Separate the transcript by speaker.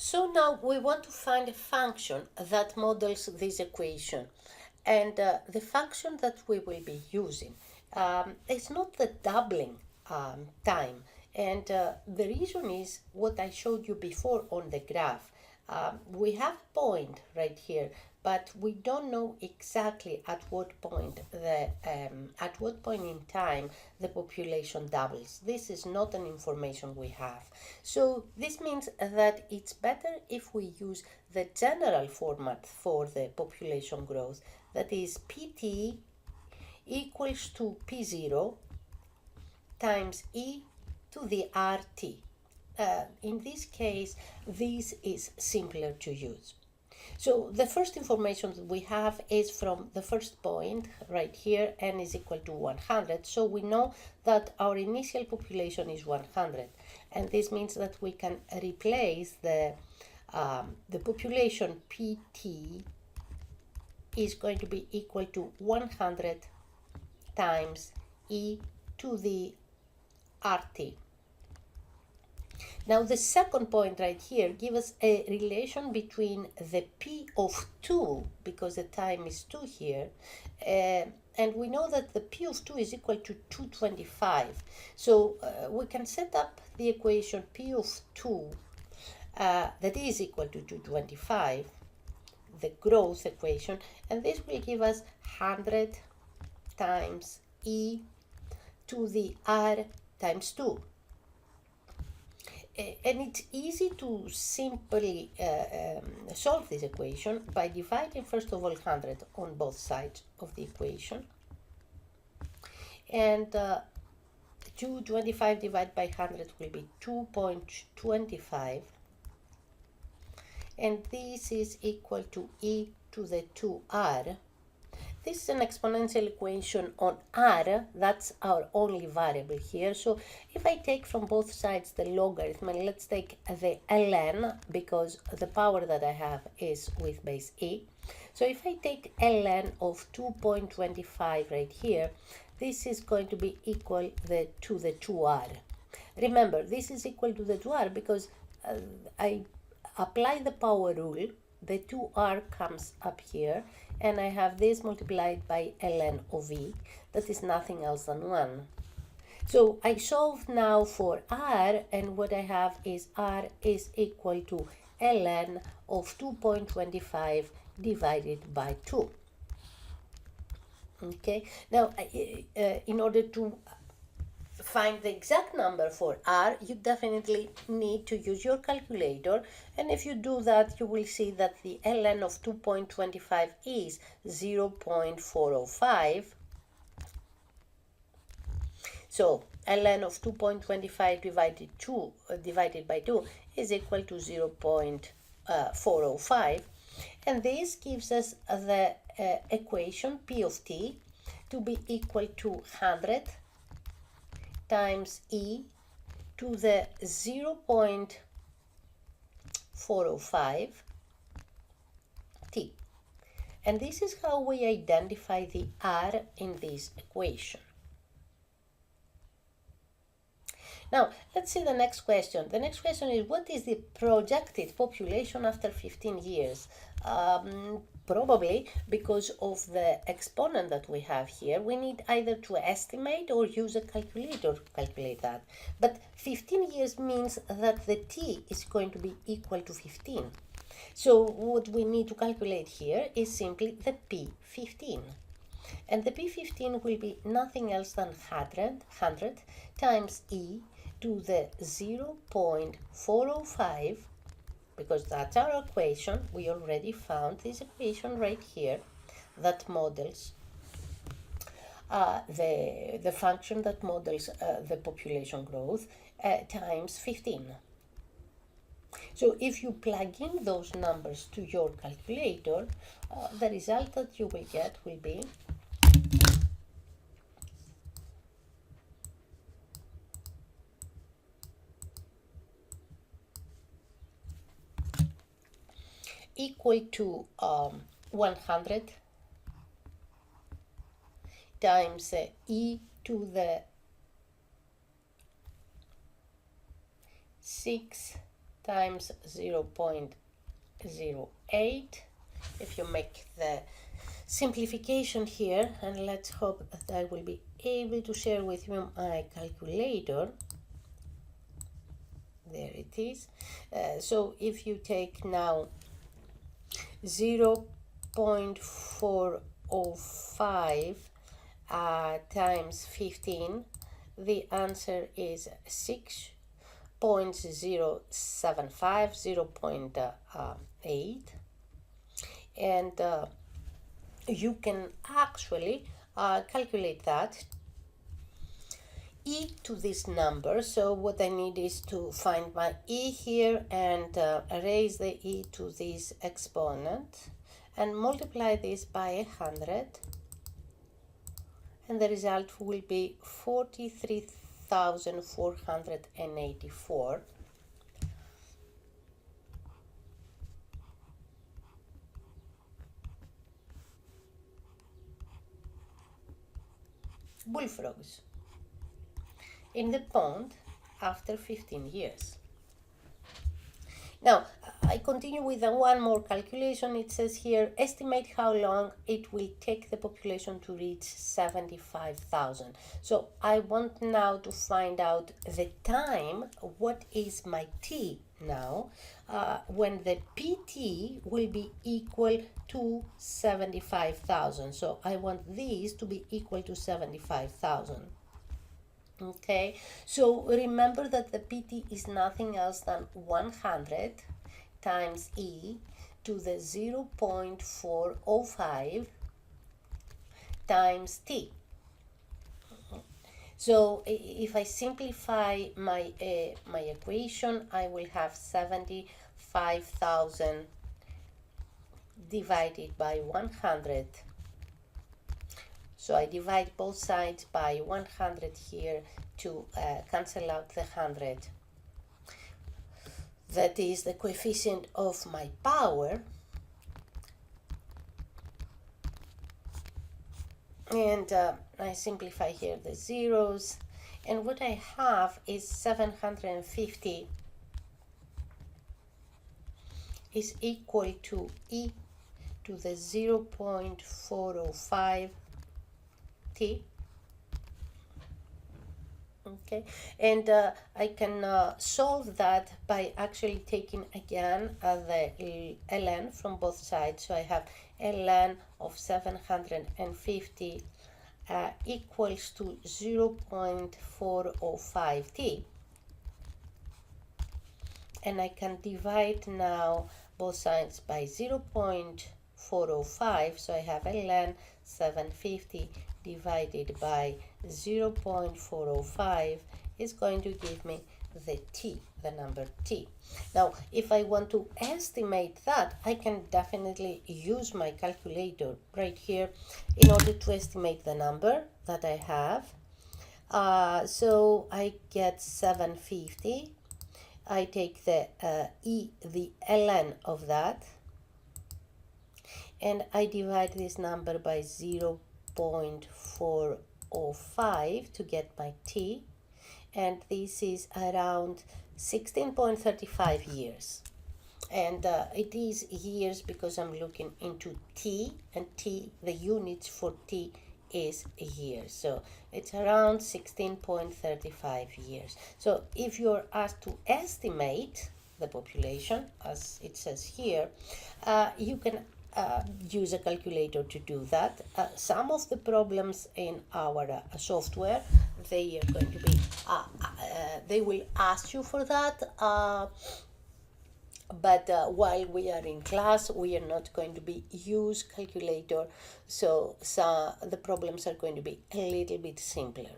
Speaker 1: So now we want to find a function that models this equation. And the function that we will be using is not the doubling time. And the reason is what I showed you before on the graph. We have a point right here, but we don't know exactly at what point in time the population doubles. This is not an information we have. So this means that it's better if we use the general format for the population growth, that is pt equals to p0 times e to the rt. In this case, this is simpler to use. So the first information that we have is from the first point right here, n is equal to 100. So we know that our initial population is 100. And this means that we can replace the population pt is going to be equal to 100 times e to the rt. Now the second point right here gives us a relation between the p of 2, because the time is 2 here, and we know that the p of 2 is equal to 225. So we can set up the equation p of 2 that is equal to 225, the growth equation, and this will give us 100 times e to the r times 2. And it's easy to simply solve this equation by dividing first of all 100 on both sides of the equation. And 225 divided by 100 will be 2.25. And this is equal to e to the 2r. This is an exponential equation on r, that's our only variable here. So if I take from both sides the logarithm, and let's take the ln, because the power that I have is with base e. So if I take ln of 2.25 right here, this is going to be equal to the 2r. Remember, this is equal to the 2r because I apply the power rule. The 2r comes up here, and I have this multiplied by ln of e, that is nothing else than 1. So I solve now for r, and what I have is r is equal to ln of 2.25 divided by 2. Okay, now in order to find the exact number for r, you definitely need to use your calculator, and if you do that, you will see that the ln of 2.25 is 0.405. So ln of 2.25 divided by 2 is equal to 0.405, and this gives us the equation p of t to be equal to 100 times e to the 0.405 t. And this is how we identify the r in this equation. Now, let's see the next question. The next question is, what is the projected population after 15 years? Probably because of the exponent that we have here, we need either to estimate or use a calculator to calculate that. But 15 years means that the t is going to be equal to 15. So what we need to calculate here is simply the p15. And the p15 will be nothing else than 100 times e to the 0.405, because that's our equation. We already found this equation right here that models the function that models the population growth times 15. So if you plug in those numbers to your calculator, the result that you will get will be equal to 100 times e to the 6 times 0.08. If you make the simplification here, and let's hope that I will be able to share with you my calculator. There it is. So if you take now 0.405 times 15, the answer is 6.075, 0.8. And you can actually calculate that e to this number. So what I need is to find my e here and raise the e to this exponent and multiply this by 100, and the result will be 43,484. bullfrogs in the pond after 15 years. Now, I continue with one more calculation. It says here, estimate how long it will take the population to reach 75,000. So I want now to find out the time, what is my t now, when the pt will be equal to 75,000. So I want these to be equal to 75,000. Okay, so remember that the PT is nothing else than 100 times e to the 0.405 times t. So if I simplify my equation, I will have 75,000 divided by 100. So I divide both sides by 100 here to cancel out the 100. That is the coefficient of my power. And I simplify here the zeros. And what I have is 750 is equal to e to the 0.405 t. Okay, and I can solve that by actually taking again the ln from both sides. So I have ln of 750 equals to 0.405 t, and I can divide now both sides by 0.405. So I have ln 750 divided by 0.405 is going to give me the t, the number t. Now, if I want to estimate that, I can definitely use my calculator right here in order to estimate the number that I have. So I get 750. I take the the ln of that, and I divide this number by 0.405 to get my t, and this is around 16.35 years. And it is years because I'm looking into t, and t, the units for t is years. So it's around 16.35 years. So if you're asked to estimate the population, as it says here, you can use a calculator to do that. Some of the problems in our software, they are going to be, they will ask you for that, but while we are in class, we are not going to be use calculator, so the problems are going to be a little bit simpler.